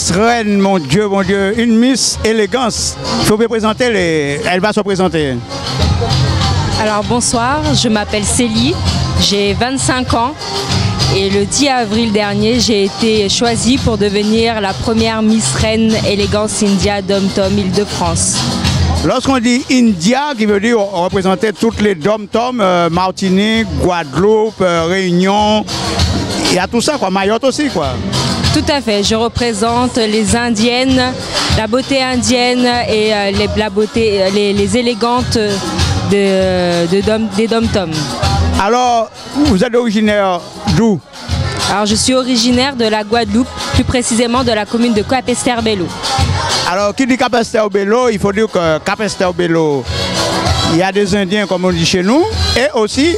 Miss Reine, mon Dieu, une Miss Élégance. Il faut me présenter, elle va se présenter. Alors bonsoir, je m'appelle Célie, j'ai 25 ans et le 10 avril dernier, j'ai été choisie pour devenir la première Miss Reine Élégance India Dom-Tom Île-de-France. Lorsqu'on dit India, qui veut dire représenter toutes les Dom-Tom, Martinique, Guadeloupe, Réunion, il y a tout ça, quoi, Mayotte aussi, quoi. Tout à fait, je représente les Indiennes, la beauté indienne et les élégantes des Dom-Tom. Alors, vous êtes originaire d'où? Alors, je suis originaire de la Guadeloupe, plus précisément de la commune de Capesterre-Belle-Eau. Alors, qui dit Capesterre-Belle-Eau, il faut dire que Capesterre-Belle-Eau, il y a des Indiens, comme on dit chez nous, et aussi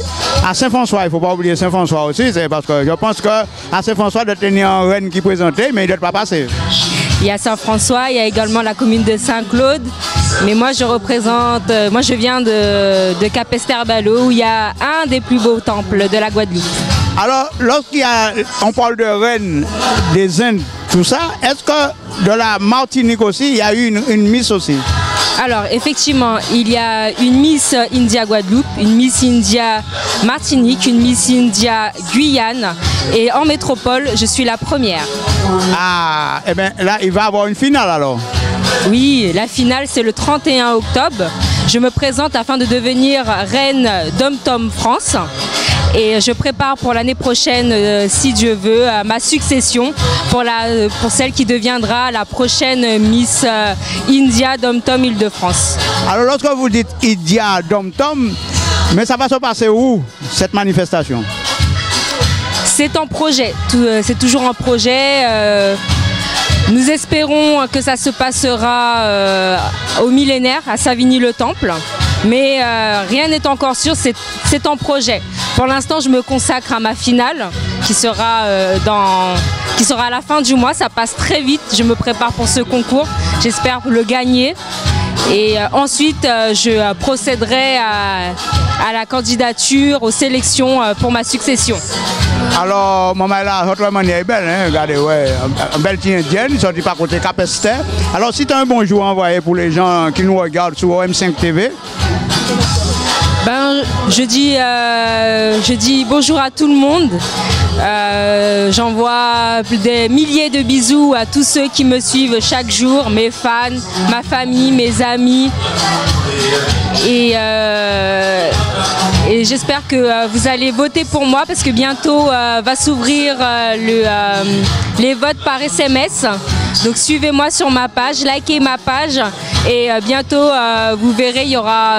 à Saint-François. Il ne faut pas oublier Saint-François aussi, c'est parce que je pense qu'à Saint-François, de tenir un reine qui présentait, mais il ne doit pas passer. Il y a Saint-François, il y a également la commune de Saint-Claude. Mais moi, je viens de Capesterre-Belle-Eau, où il y a un des plus beaux temples de la Guadeloupe. Alors, on parle de reine des Indes, tout ça, est-ce que de la Martinique aussi, il y a eu une Miss aussi? Alors, effectivement, il y a une Miss India Guadeloupe, une Miss India Martinique, une Miss India Guyane. Et en métropole, je suis la première. Ah, eh bien là, il va y avoir une finale alors? Oui, la finale, c'est le 31 octobre. Je me présente afin de devenir reine Dom-Tom France. Et je prépare pour l'année prochaine, si Dieu veut, ma succession pour celle qui deviendra la prochaine Miss India Dom-Tom Île-de-France. Alors lorsque vous dites India Dom-Tom, mais ça va se passer où, cette manifestation? C'est en projet, c'est toujours en projet. Nous espérons que ça se passera au millénaire, à Savigny-le-Temple. Mais rien n'est encore sûr, c'est en projet. Pour l'instant, je me consacre à ma finale qui sera à la fin du mois. Ça passe très vite, je me prépare pour ce concours. J'espère le gagner. Et ensuite, je procéderai à la candidature, aux sélections pour ma succession. Alors, maman, là, votre manière est belle, hein? Regardez, ouais, une belle petite indienne, sortie par côté Capesterre. Alors, si tu as un bonjour envoyé pour les gens qui nous regardent sur OM5 TV. Ben, je dis bonjour à tout le monde. J'envoie des milliers de bisous à tous ceux qui me suivent chaque jour, mes fans, ma famille, mes amis. Et j'espère que vous allez voter pour moi parce que bientôt va s'ouvrir les votes par SMS. Donc suivez-moi sur ma page, likez ma page et bientôt vous verrez, il y aura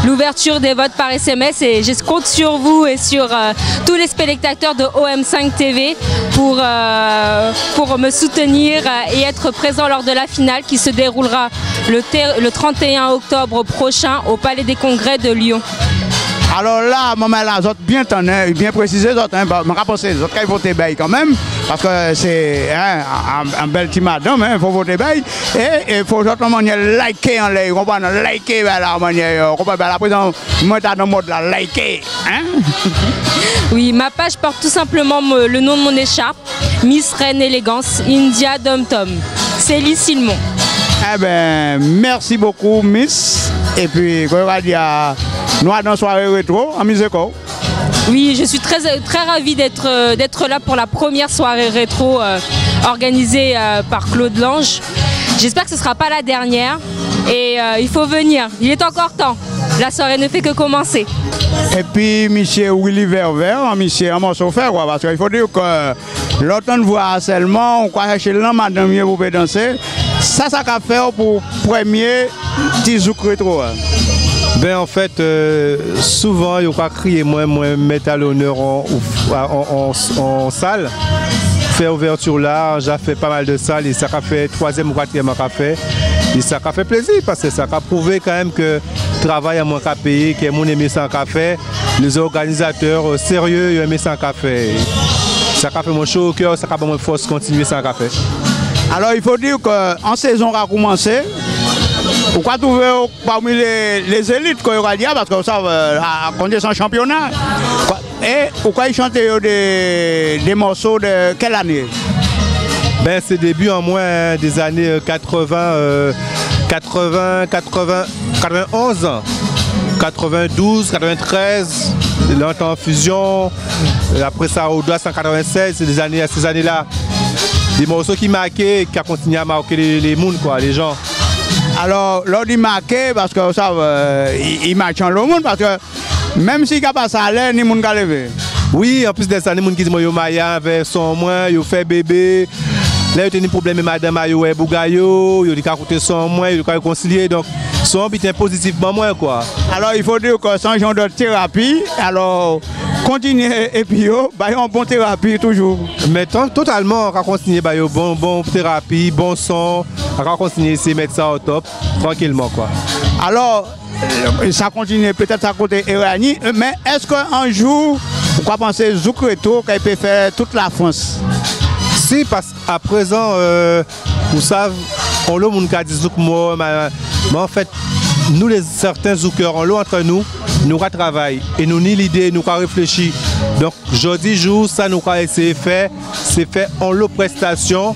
l'ouverture des votes par SMS et je compte sur vous et sur tous les spectateurs de OM5 TV pour me soutenir et être présent lors de la finale qui se déroulera le 31 octobre prochain au Palais des Congrès de Lyon. Alors là, maman, là, bien précisé, je vais penser, il faut voter quand même, parce que c'est un bel petit madame, il faut voter et il faut liker en l'air, liker la manière, la présence, moi, dans le mode là, liker, hein? Oui, ma page porte tout simplement le nom de mon écharpe, Miss Reine Élégance India Dom-Tom, Célie Silmon. Eh bien, merci beaucoup, Miss, et puis, on va dire, nous allons dans soirée rétro, en Miséco. Oui, je suis très ravie d'être là pour la première soirée rétro organisée par Claude Lange. J'espère que ce ne sera pas la dernière et il faut venir, il est encore temps. La soirée ne fait que commencer. Et puis, monsieur Willy Verver, monsieur Amos faire quoi, parce qu'il faut dire que l'autre de voit seulement, on croit chercher l'homme, madame, vous pouvez danser. Ça qu'a fait pour premier petit zouk rétro. Ben en fait, souvent, il y a crié moi mettre à l'honneur en salle. Faire ouverture là, j'ai fait pas mal de salles et ça a fait 3e ou 4e café. Et ça a fait plaisir parce que ça a prouvé quand même que le travail à moins qu'à payer, que mon aimé sans café, les organisateurs sérieux ils aiment sans café. Ça a fait mon chaud au cœur, ça a fait mon force continuer sans café. Alors il faut dire qu'en saison a commencé. Pourquoi trouver parmi les élites qu'on va dire parce que ça à condition championnat et pourquoi ils chantent des morceaux de quelle année? Ben, ses débuts en moins des années 80, 91, 92, 93, longtemps en fusion. Après ça, au doigt 196, c'est ces années-là. Des morceaux qui marquaient, qui a continué à marquer les mondes, quoi, les gens. Alors, l'on dit marqué parce que ça, il marche dans le monde parce que même s'il n'y a pas ça à l'air, ni monde qui lever. Oui, en plus de ça, les gens qui disent yo maya avec son moins, yo fait bébé. Là, il y a des problèmes avec madame Ayo et Bougayo, il y a des son moins, il y a réconcilier. Donc, son but est positivement moins, quoi. Alors, il faut dire que c'est un genre de thérapie. Alors, continuez et puis, une bonne thérapie toujours. Mais totalement, on va continuer, bon thérapie, bon son, on va continuer à mettre ça au top, tranquillement, quoi. Alors, ça continue peut-être à côté Irani, mais est-ce qu'un jour, pourquoi penser Zoukreto qu'il peut faire toute la France? Si, parce qu'à présent, vous savez, on l'a mon cas dit Zouk moi, mais en fait, nous les certains Zoukeurs, on l'a entre nous travaillons et nous ni l'idée, nous réfléchir. Donc, jeudi jour, ça nous avons essayé de faire, c'est fait en lot prestation.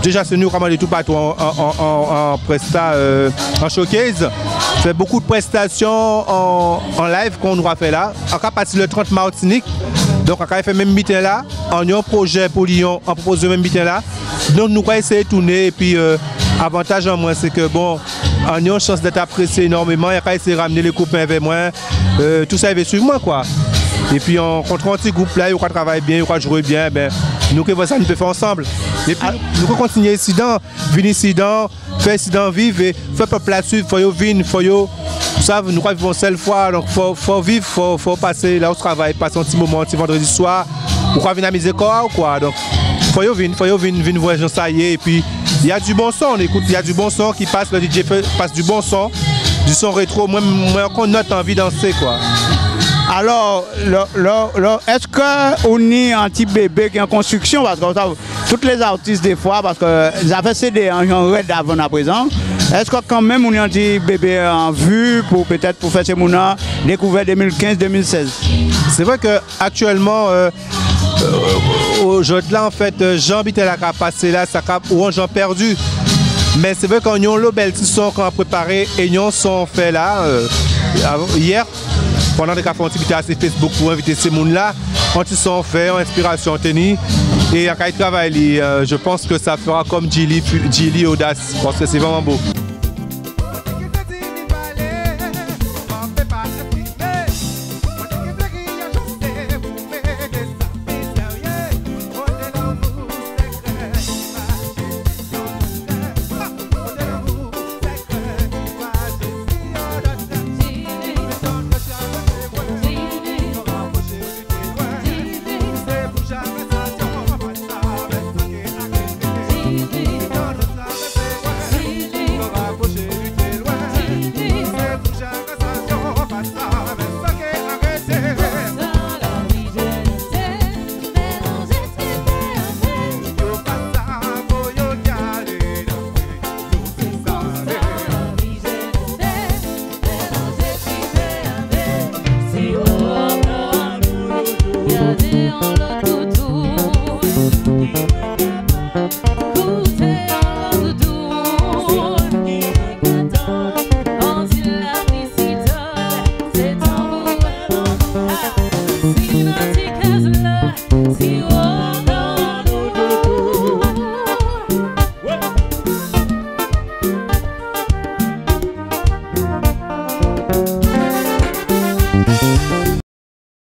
Déjà, c'est nous qui avons tout partout en showcase. C'est beaucoup de prestations en live qu'on nous a fait là. En cas parti le 30 Martinique. Donc, on a fait même meeting là. On a un projet pour Lyon, on propose le même meeting là. Donc, nous avons essayé de tourner. Et puis, avantage en moi, c'est que bon, on a une chance d'être apprécié énormément. Il y a essayé de ramener les copains vers moi. Tout ça, il va suivre moi, quoi. Et puis, on rencontre un petit groupe là, il va travailler bien, il va jouer bien. Ben, nous, que ça, nous peut faire ensemble. Et puis, nous pouvons continuer ici, venir ici, faire ici, vivre et faire peuple là suivre. Il faut venir, il faut. Ça, nous vivons seule fois, donc il faut vivre, il faut passer là où on travaille, passer un petit moment, un petit vendredi soir, ou venir à miser quoi ou quoi. Donc, il faut venir voir ça y est. Et puis, il y a du bon son, on écoute, il y a du bon son qui passe, le DJ passe du bon son, du son rétro, moi on note envie de danser, quoi. Alors, est-ce qu'on est un petit bébé qui est en construction? Parce que tous les artistes, des fois, parce que les affaires CD en raid d'avant à présent, est-ce que quand même on est un petit bébé en vue pour peut-être pour faire ces mouna découvert 2015-2016? C'est vrai qu'actuellement, aujourd'hui là, en fait, Jean habitait la passé là, ça ou Jean perdu. Mais c'est vrai qu'on a un bel petit son qu'on a préparé et nous sont fait là hier. Pendant des cafés, on a assez Facebook pour inviter ces gens-là. On a fait, en inspiration tenue. Et quand il travaille, je pense que ça fera comme Gilly Audace, parce que c'est vraiment beau.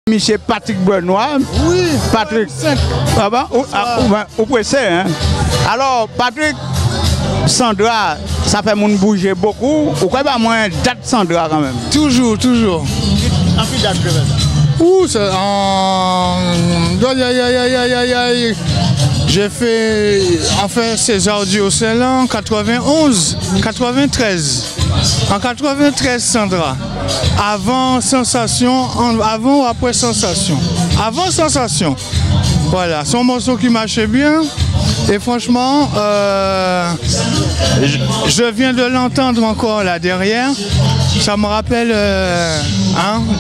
Monsieur Patrick Benoît. Oui, Patrick. Ah bon? Ou pressé, hein? Alors, Patrick, Sandra, ça fait mon bouger beaucoup. Ou quoi, bah, moins date Sandra quand même? Toujours. En plus date que ça? Ouh, c'est en. J'ai fait, enfin, César du Océan en 91, 93. En 93, Sandra. Avant Sensation, avant ou après Sensation? Avant Sensation. Voilà, c'est un morceau qui marchait bien. Et franchement, je viens de l'entendre encore là derrière. Ça me rappelle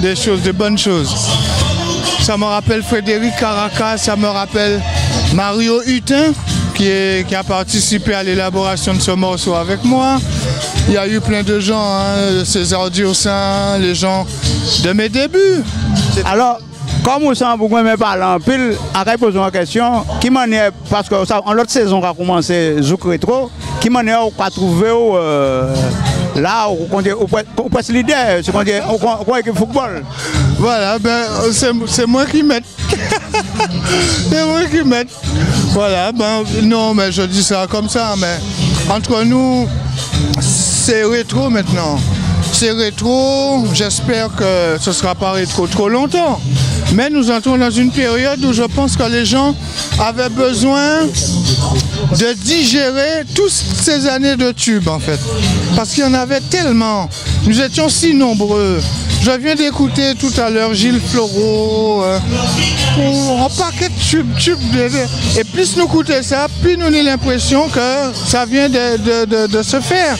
des choses, de bonnes choses. Ça me rappelle Frédéric Caracas, ça me rappelle Mario Hutin, qui a participé à l'élaboration de ce morceau avec moi. Il y a eu plein de gens, hein, César Diossin, les gens de mes débuts. Alors, comme vous savez, vous m'avez parlé en pile, après poser une question, qui manière, parce que en l'autre saison qui a commencé Zouk Rétro, qui manière on a trouvé là, on passe l'idée, c'est qu'on dit, on équipe football. Voilà, ben, c'est moi qui mets. C'est moi qui mets. Voilà, ben, non, mais je dis ça comme ça, mais entre nous, c'est rétro maintenant. C'est rétro, j'espère que ce ne sera pas rétro trop longtemps. Mais nous entrons dans une période où je pense que les gens avaient besoin de digérer toutes ces années de tubes en fait. Parce qu'il y en avait tellement. Nous étions si nombreux. Je viens d'écouter tout à l'heure Gilles Floro, un paquet de tubes. Et plus nous écoutons ça, plus nous avons l'impression que ça vient de se faire.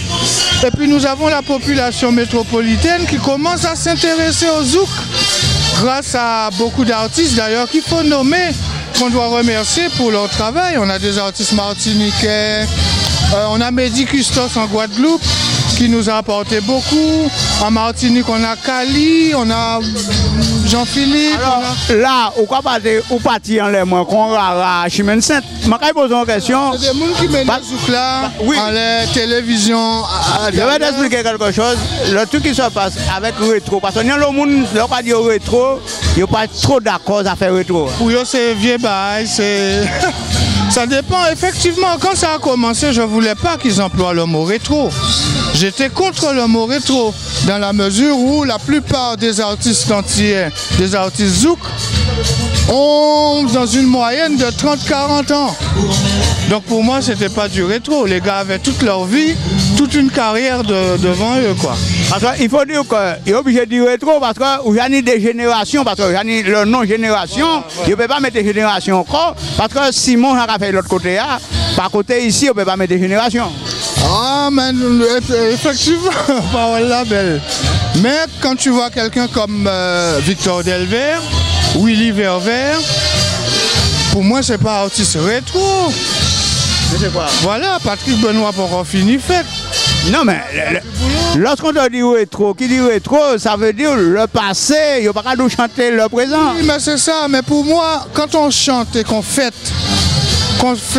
Et puis nous avons la population métropolitaine qui commence à s'intéresser au zouk. Grâce à beaucoup d'artistes d'ailleurs qu'il faut nommer, qu'on doit remercier pour leur travail. On a des artistes martiniquais, on a Mehdi Custos en Guadeloupe qui nous a apporté beaucoup. En Martinique, on a Kali, on a Jean-Philippe. Là, où partir en l'air, moi, qu'on a Chimène Sainte. Je vais poser une question. C'est des gens qui mènent le zouk là, oui. en la télévision. Je vais t'expliquer quelque chose. Le truc qui se passe avec rétro, parce que le monde, ne pas dire rétro, il n'y a pas trop d'accord à faire rétro. Pour eux, c'est vieux bail, c'est. Ça dépend. Effectivement, quand ça a commencé, je ne voulais pas qu'ils emploient le mot rétro. J'étais contre le mot rétro, dans la mesure où la plupart des artistes entiers, des artistes zouk, ont dans une moyenne de 30-40 ans. Donc pour moi, c'était pas du rétro. Les gars avaient toute leur vie, toute une carrière devant eux, quoi. Parce qu'il faut dire qu'il est obligé de dire rétro parce qu'il y a des générations, parce qu'il y a le nom génération, il ne peut pas mettre des générations encore, parce que Simon a fait l'autre côté, par côté ici, on ne peut pas mettre des générations. Ah, mais effectivement, parole la belle. Mais quand tu vois quelqu'un comme Victor Delvert, Willy Verver, pour moi, c'est pas artiste rétro. Je sais pas. Voilà, Patrick Benoît pour encore fini fait. Non, mais lorsqu'on te dit rétro, qui dit rétro, ça veut dire le passé, il n'y a pas qu'à nous chanter le présent. Oui, mais c'est ça, mais pour moi, quand on chante et qu'on fait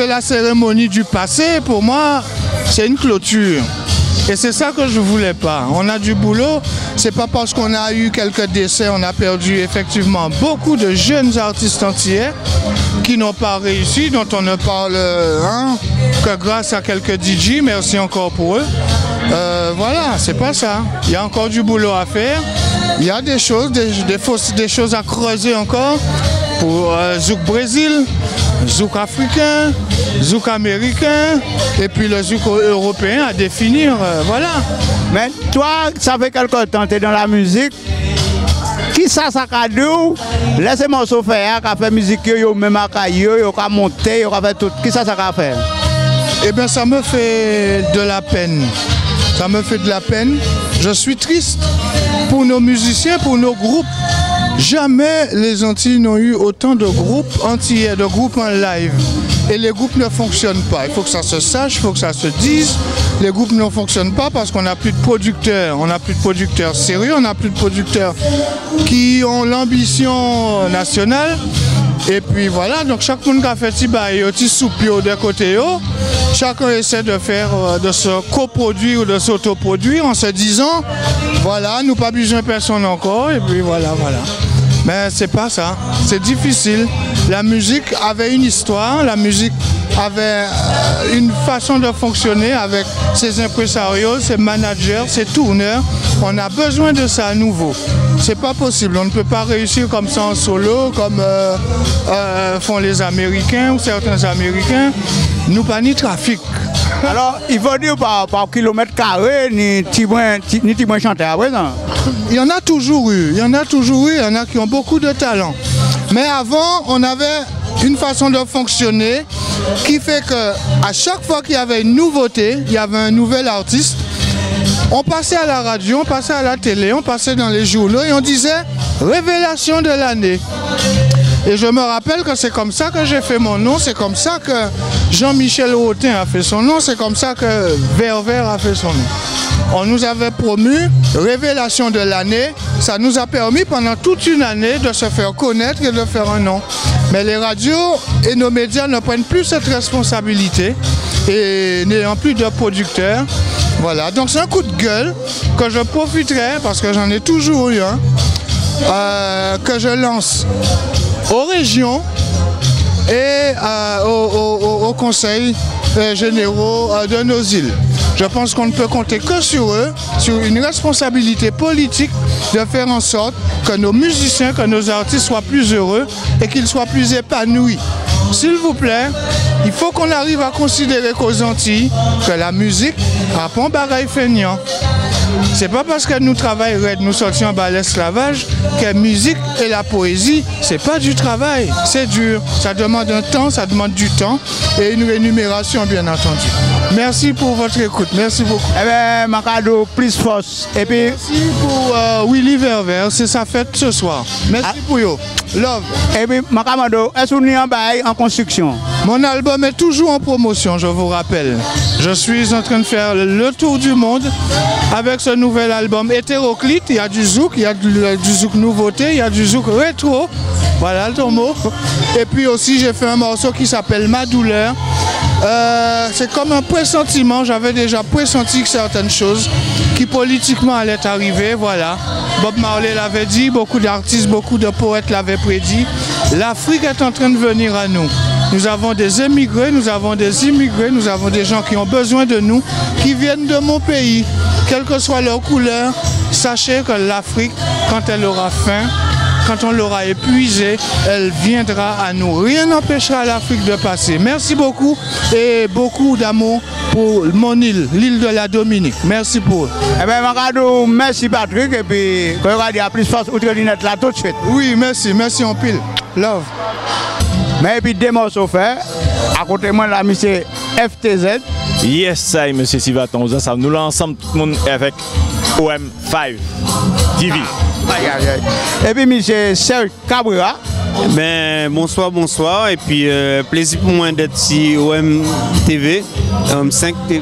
la cérémonie du passé, pour moi, c'est une clôture. Et c'est ça que je ne voulais pas. On a du boulot, c'est pas parce qu'on a eu quelques décès, on a perdu effectivement beaucoup de jeunes artistes entiers qui n'ont pas réussi, dont on ne parle que grâce à quelques DJ, merci encore pour eux. Voilà, c'est pas ça. Il y a encore du boulot à faire. Il y a des choses, des choses à creuser encore pour Zouk Brésil, Zouk africain, Zouk américain et puis le Zouk européen à définir, voilà. Mais toi, ça fait quelque temps que tu es dans la musique. Qui ça a dit? Laissez-moi se faire, qui a fait musique, même à Caillou, qui a monté, qui a fait tout. Qui ça a fait? Eh bien, ça me fait de la peine. Ça me fait de la peine. Je suis triste pour nos musiciens, pour nos groupes. Jamais les Antilles n'ont eu autant de groupes entiers, de groupes en live. Et les groupes ne fonctionnent pas. Il faut que ça se sache, il faut que ça se dise. Les groupes ne fonctionnent pas parce qu'on n'a plus de producteurs. On n'a plus de producteurs sérieux, on n'a plus de producteurs qui ont l'ambition nationale. Et puis voilà, donc chaque monde qui a fait petit bail, petit soupio de côté, chacun essaie de faire, de se coproduire ou de s'autoproduire en se disant, voilà, nous pas besoin de personne encore, et puis voilà. Mais c'est pas ça, c'est difficile. La musique avait une histoire, la musique avait une façon de fonctionner avec ses impresarios, ses managers, ses tourneurs. On a besoin de ça à nouveau. C'est pas possible, on ne peut pas réussir comme ça en solo, comme font les Américains ou certains Américains. Nous pas ni trafic. Alors, il faut dire par kilomètre carré, ni Tibouin chanter à présent. Il y en a toujours eu, il y en a qui ont beaucoup de talent. Mais avant, on avait une façon de fonctionner qui fait qu'à chaque fois qu'il y avait une nouveauté, il y avait un nouvel artiste, on passait à la radio, on passait à la télé, on passait dans les journaux et on disait « Révélation de l'année ». Et je me rappelle que c'est comme ça que j'ai fait mon nom, c'est comme ça que Jean-Michel Rotin a fait son nom, c'est comme ça que Vert a fait son nom. On nous avait promu révélation de l'année, ça nous a permis pendant toute une année de se faire connaître et de faire un nom. Mais les radios et nos médias ne prennent plus cette responsabilité et n'ayant plus de producteurs. Voilà, donc c'est un coup de gueule que je profiterai, parce que j'en ai toujours eu un, que je lance aux régions et aux conseils généraux de nos îles. Je pense qu'on ne peut compter que sur eux, sur une responsabilité politique de faire en sorte que nos musiciens, que nos artistes soient plus heureux et qu'ils soient plus épanouis. S'il vous plaît, il faut qu'on arrive à considérer qu'aux Antilles, que la musique a pas un bagaille feignant. C'est pas parce que nous travaillons, nous sortions en bas l'esclavage, que la musique et la poésie, c'est pas du travail, c'est dur. Ça demande un temps, ça demande du temps et une rémunération, bien entendu. Merci pour votre écoute, merci beaucoup. Eh bien, mon cadeau, plus force. Et puis, merci pour Willy Verver, c'est sa fête ce soir. Merci pour yo. Love. Et puis, mon cadeau, est-ce qu'on est en construction? Mon album est toujours en promotion, je vous rappelle. Je suis en train de faire le tour du monde avec ce nouvel album hétéroclite. Il y a du zouk, il y a du zouk nouveauté, il y a du zouk rétro. Voilà le mot. Et puis aussi, j'ai fait un morceau qui s'appelle Ma douleur. C'est comme un pressentiment, j'avais déjà pressenti certaines choses qui politiquement allaient arriver, voilà. Bob Marley l'avait dit, beaucoup d'artistes, beaucoup de poètes l'avaient prédit. L'Afrique est en train de venir à nous. Nous avons des émigrés, nous avons des immigrés, nous avons des gens qui ont besoin de nous, qui viennent de mon pays. Quelle que soit leur couleur, sachez que l'Afrique, quand elle aura faim, quand on l'aura épuisée, elle viendra à nous. Rien n'empêchera l'Afrique de passer. Merci beaucoup et beaucoup d'amour pour mon île, l'île de la Dominique. Merci pour eux. Eh bien, merci Patrick, et puis, quand il y a plus force, outre lunette là tout de suite. Oui, merci en pile. Love. Mais et puis, des morceaux faits, à côté de moi, là, monsieur FTZ. Yes, ça, monsieur Sivaton, nous là ensemble, tout le monde avec OM5 TV. Et puis, monsieur Serge Cabrera. Ben, bonsoir, et puis plaisir pour moi d'être ici OM TV, OM5 TV.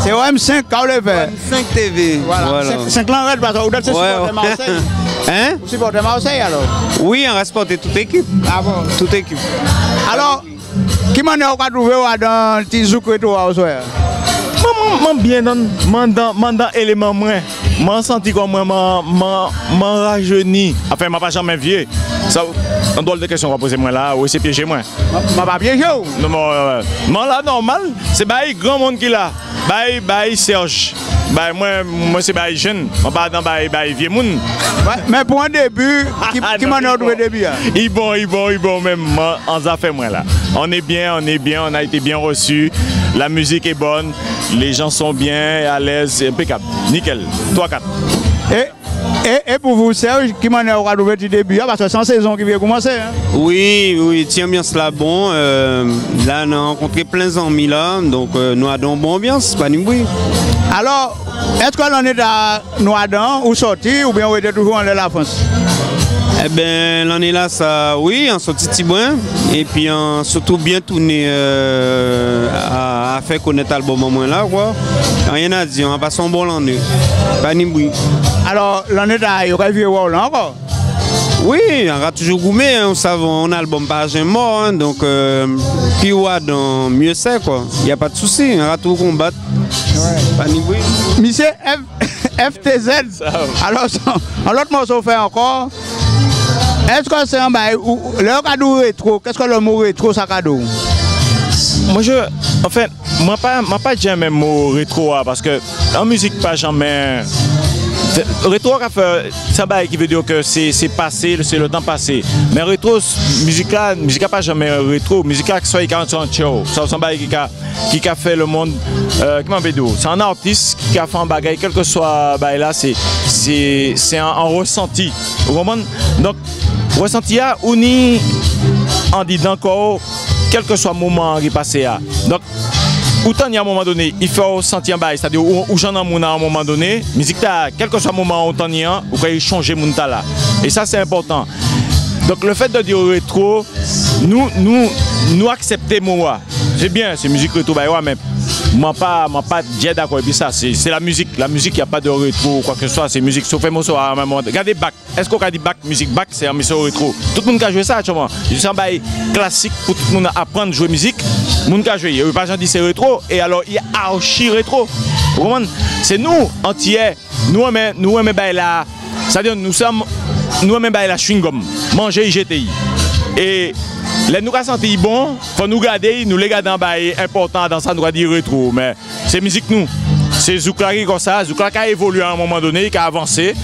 C'est OM5 quand on le fait. OM5 TV. Voilà. 5 ans, parce que vous êtes supporter Marseille. Hein? Vous supportez Marseille alors? Oui, on va supporter toute équipe. Ah bon? Toute équipe. Alors, qui m'a trouvé dans le petit zouk et tout à soir? Je bien dans l'élément moi. Je senti comme moi, je rajeuni. Enfin, je ne pas jamais vieux. Ça, on doit de questions qu'on va poser moi là, ou c'est piégé moi. Je ne pas piégé ou? Non, là, normal. C'est le grand monde qui est là. Serge. Moi, c'est jeune. Je ne pas dans vieux monde. Mais pour un début, qui m'a trouvé début? Il bon, même en affaire moi là. On est bien, on a été bien reçus. La musique est bonne, les gens sont bien, à l'aise, impeccable. Nickel. 3-4. Et pour vous, Serge, qui m'a trouvé du début? Parce que c'est en saison qui vient commencer. Hein? Oui, tiens bien cela bon. Là, on a rencontré plein d'amis là, donc nous avons une bonne ambiance, pas une bruit. Alors, est-ce qu'on est à Noadan ou sorti ou bien on est toujours en la France? Eh bien, l'année là, ça, oui, on sorti Tibouin et puis on surtout bien tourné à faire connaître l'album au moins là, quoi. Rien à dire, on a passé un bon l'année, pas ni bruit. Alors, l'année là, il y aurait vu là encore? Oui, on a toujours gourmé, on savait, on a l'album pas jamais mort, hein, donc puis ouais, donc mieux c'est quoi, il n'y a pas de souci, on va tout combattre. Ouais. Pas ni bruit. Monsieur FTZ, alors, l'autre morceau fait encore. Est-ce que c'est un bail ou le cadeau rétro? Qu'est-ce que le mot rétro ça cadeau? Moi pas jamais le mot rétro parce que en musique pas jamais. Rétro c'est un bail qui veut dire que c'est passé, c'est le temps passé. Mais rétro, musique pas jamais rétro, musique qui soit 40 show. C'est un bail qui a fait le monde. C'est un artiste qui a fait un bagage, quel que soit bail là, c'est un ressenti. Vous comprenez? Donc ressenti à on dit encore quel que soit le moment qui est passé à. Donc autant il y a un moment donné, il faut sentir un bail, c'est-à-dire où j'en ai à un moment donné, musique quel que soit le moment autant il y a, vous pouvez changer mon là. Et ça c'est important. Donc le fait de dire rétro, nous acceptons moi. C'est bien, c'est musique rétro, bah, ouais, mais moi pas déjà d'accord avec ça. C'est la musique. La musique, il n'y a pas de rétro ou quoi que ce soit. C'est musique. Sauf que à un moment. Regardez Bach. Est-ce qu'on a dit Bach, musique Bach, c'est un morceau rétro. Tout le monde a joué ça, tu vois. C'est un bail classique pour tout le monde apprendre à jouer musique. Tout le monde a joué. Il n'y a pas gens dit c'est rétro. Et alors, il y a archi rétro. Vous comprenez? C'est nous, entiers. Nous aimons bail là. C'est-à-dire, nous aimons bail la chewing-gum. Manger IGTI. Et les nous avons senti bon, faut nous garder, nous les garder en bas important dans ça, nous avons dit rétro. Mais c'est musique nous. C'est Zoukla qui est comme ça, Zoukla qui a évolué à un moment donné, qui a avancé.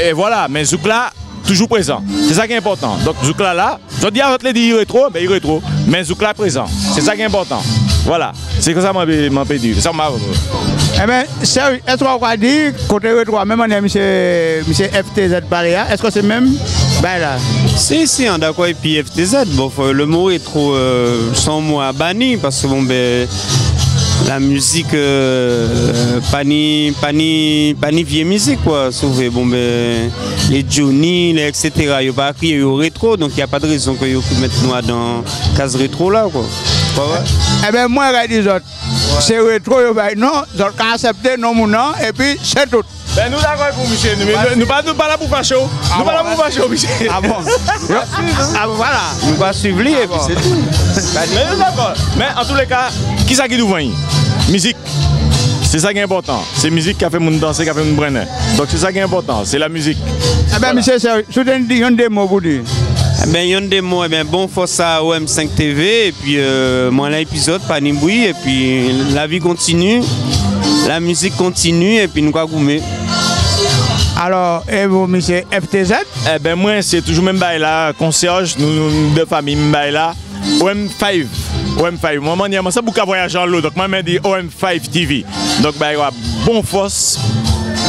Et voilà, mais Zoukla toujours présent. C'est ça qui est important. Donc Zoukla là, je dis avant de dire rétro, mais il rétro. Mais Zoukla présent. C'est ça qui est important. Voilà. C'est que ça m'a dit. Ça m'a. Eh bien, est-ce qu'on va dire, côté rétro, même on a monsieur FTZ Paris, est-ce que c'est même ben là? Si, on est d'accord, et puis FTZ, bon, le mot est trop sans moi banni, parce que bon, ben, la musique, pas ni vieille musique, quoi, sauf bon, ben, les Johnny, les etc., il n'y a pas crié au rétro, donc il n'y a pas de raison que vous mettez nous dans la case rétro là, quoi. Eh bien, moi, je dis, c'est rétro, non, je vais accepter non, non, et puis c'est tout. Ben nous d'accord pour monsieur, nous pas là pour faire chaud. Nous pas là pour faire chaud, monsieur. Ah bon? Voilà. Nous pas suivre lui et puis c'est tout. Mais nous d'accord. Mais en tous les cas, qui ça qui nous voit? Musique. C'est ça qui est important. C'est musique qui a fait mon danser, qui a fait mon brainer. Donc c'est ça qui est important, c'est la musique. Eh bien, monsieur, je te dis un des mots pour dire. Eh bien, il y a des mots, eh bien, bon, force à OM5 TV, et puis moi, l'épisode, pas Nimboui, et puis la vie continue, la musique continue, et puis nous, quoi, goumer. Alors, et vous, monsieur FTZ? Eh bien, moi, c'est toujours même bail là, concierge, nous deux familles, même bail là, OM5. OM5. Moi, je sais beaucoup voyager en l'eau, donc moi, je dis OM5 TV. Donc, bah, bon force,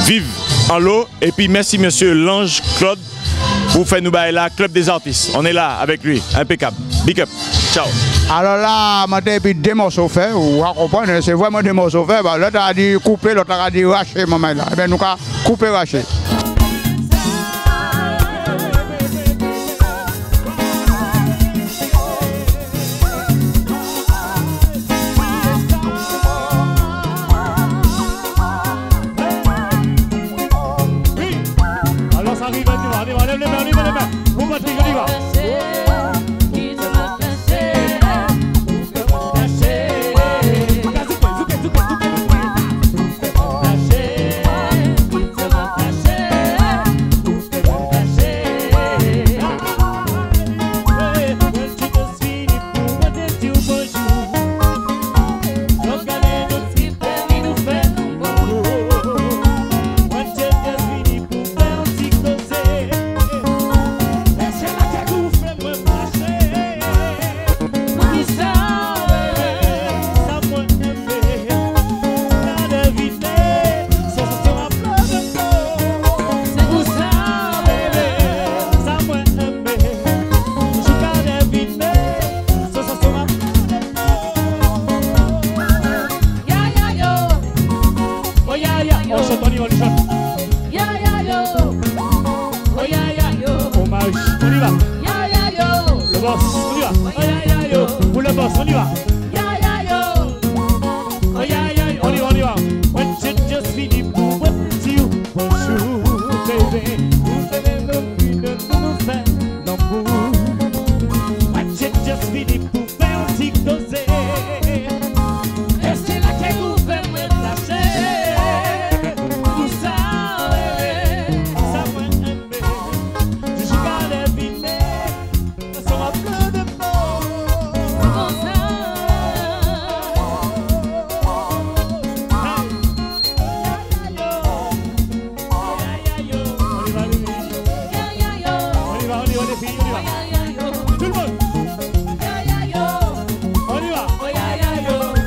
vive en l'eau, et puis merci, monsieur Lange Claude, pour faire nous bailler là, Club des artistes. On est là avec lui, impeccable. Big up, ciao. Alors là, je suis deux morceaux faits, vous comprenez, c'est vraiment des morceaux faits. L'autre a dit couper, l'autre a dit racher, maman là. Eh bien, nous avons coupé, racher.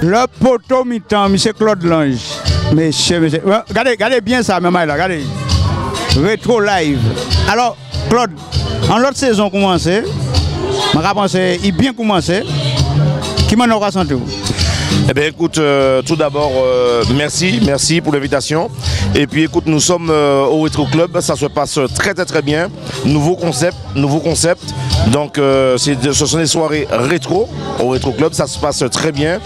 Le poteau mi-temps, M. Claude Lange. Monsieur. Regardez bien ça, maman là, regardez. Rétro live. Alors, Claude, en l'autre saison commencé, je pense qu'il a bien commencé. Qui m'en aura senti? Eh bien écoute, tout d'abord, merci pour l'invitation. Et puis écoute, nous sommes au Rétro Club, ça se passe très bien. Nouveau concept. Donc ce sont des soirées rétro au Rétro Club, ça se passe très bien.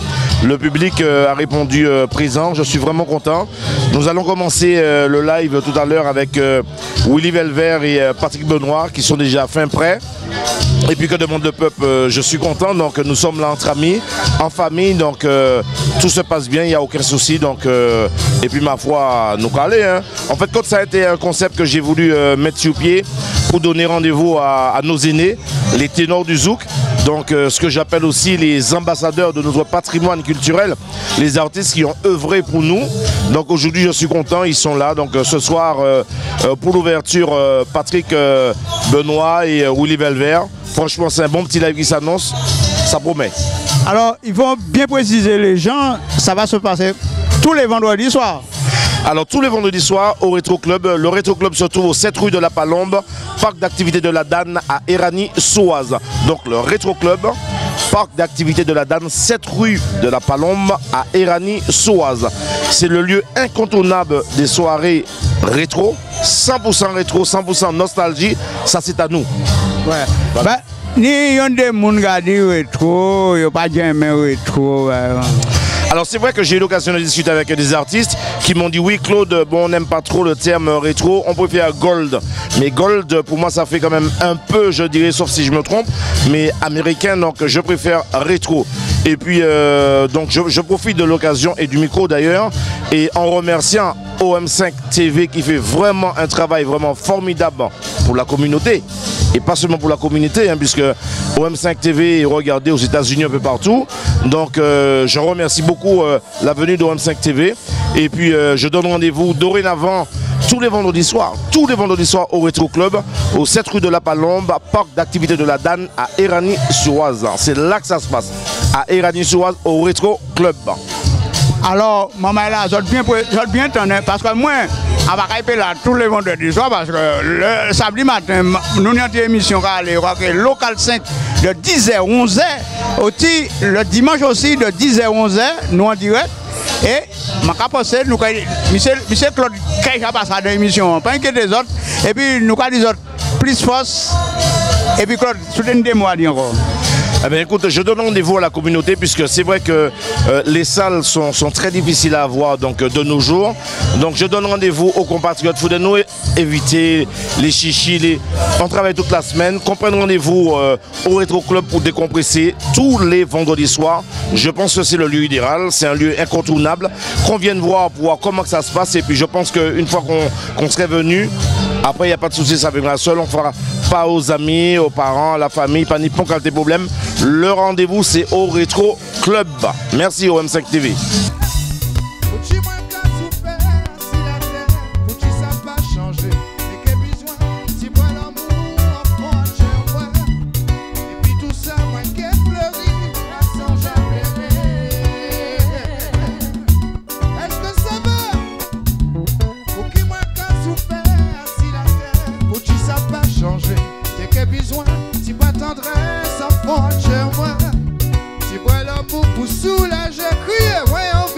Le public a répondu présent, je suis vraiment content. Nous allons commencer le live tout à l'heure avec Willy Velver et Patrick Benoît qui sont déjà fin prêts. Et puis que demande le peuple, je suis content, donc nous sommes là entre amis, en famille, donc tout se passe bien, il n'y a aucun souci, donc et puis ma foi, nous caler. Hein. En fait, quand ça a été un concept que j'ai voulu mettre sur pied pour donner rendez-vous à nos aînés, les ténors du Zouk, donc ce que j'appelle aussi les ambassadeurs de notre patrimoine culturel, les artistes qui ont œuvré pour nous. Donc aujourd'hui je suis content, ils sont là, donc ce soir pour l'ouverture, Patrick Benoît et Willy Velver. Franchement, c'est un bon petit live qui s'annonce, ça promet. Alors, il faut bien préciser les gens, ça va se passer tous les vendredis soirs. Alors, tous les vendredis soirs au Rétro Club. Le Rétro Club se trouve au 7 rue de la Palombe, parc d'activité de la Danne à Éragny-Souaz. Donc, le Rétro Club, parc d'activité de la Danne, 7 rue de la Palombe à Éragny-Souaz. C'est le lieu incontournable des soirées rétro, 100% rétro, 100% nostalgie. Ça, c'est à nous. Ouais. Voilà. Ni yon de moun gadi rétro, yon pas jamais rétro. Alors c'est vrai que j'ai eu l'occasion de discuter avec des artistes qui m'ont dit oui Claude, bon on n'aime pas trop le terme rétro, on préfère gold. Mais gold pour moi ça fait quand même un peu, je dirais, sauf si je me trompe, mais américain, donc je préfère rétro. Et puis donc je profite de l'occasion et du micro d'ailleurs, et en remerciant OM5 TV qui fait vraiment un travail vraiment formidable pour la communauté. Et pas seulement pour la communauté, hein, puisque OM5 TV est regardé aux États-Unis un peu partout. Donc je remercie beaucoup la venue d'OM5 TV. Et puis je donne rendez-vous dorénavant tous les vendredis soirs au Rétro Club, au 7 rue de la Palombe, parc d'activité de la Danne à Éragny-Souaz. C'est là que ça se passe, à Éragny-Souaz au Rétro Club. Alors, maman là, j'ai bien entendu, parce que moi, on va pas là tous les vendredis soirs, parce que le samedi matin, nous avons une émission qui est Local 5 de 10h à 11h. Aussi, le dimanche aussi de 10h à 11h, nous en direct. Et je pense que nous M. Claude qui a passé dans l'émission, pas que des autres. Et puis nous avons des autres plus force. Et puis Claude, soutenez-moi encore. Eh bien, écoute, je donne rendez-vous à la communauté puisque c'est vrai que les salles sont très difficiles à avoir donc, de nos jours. Donc je donne rendez-vous aux compatriotes. Il faut nous éviter les chichis. On travaille toute la semaine. Qu'on prenne rendez-vous au Rétro Club pour décompresser tous les vendredis soirs. Je pense que c'est le lieu idéal. C'est un lieu incontournable. Qu'on vienne voir pour voir comment que ça se passe. Et puis je pense qu'une fois qu'on serait venu, après il n'y a pas de souci, ça viendra seul. On fera pas aux amis, aux parents, à la famille, pas ni pour des problèmes. Le rendez-vous c'est au Rétro Club. Merci OM5 TV. Pour soulager, crier, ouais, on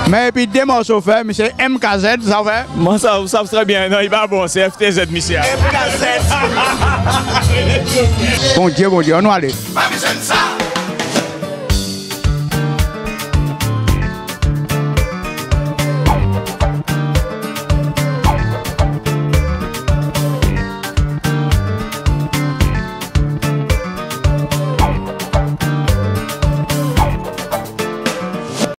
Mais puis deux morceaux faits, mais c'est MKZ, ça fait? Moi, ça serait bien. Non, il va bon, c'est FTZ, monsieur. Bon Dieu, on va aller.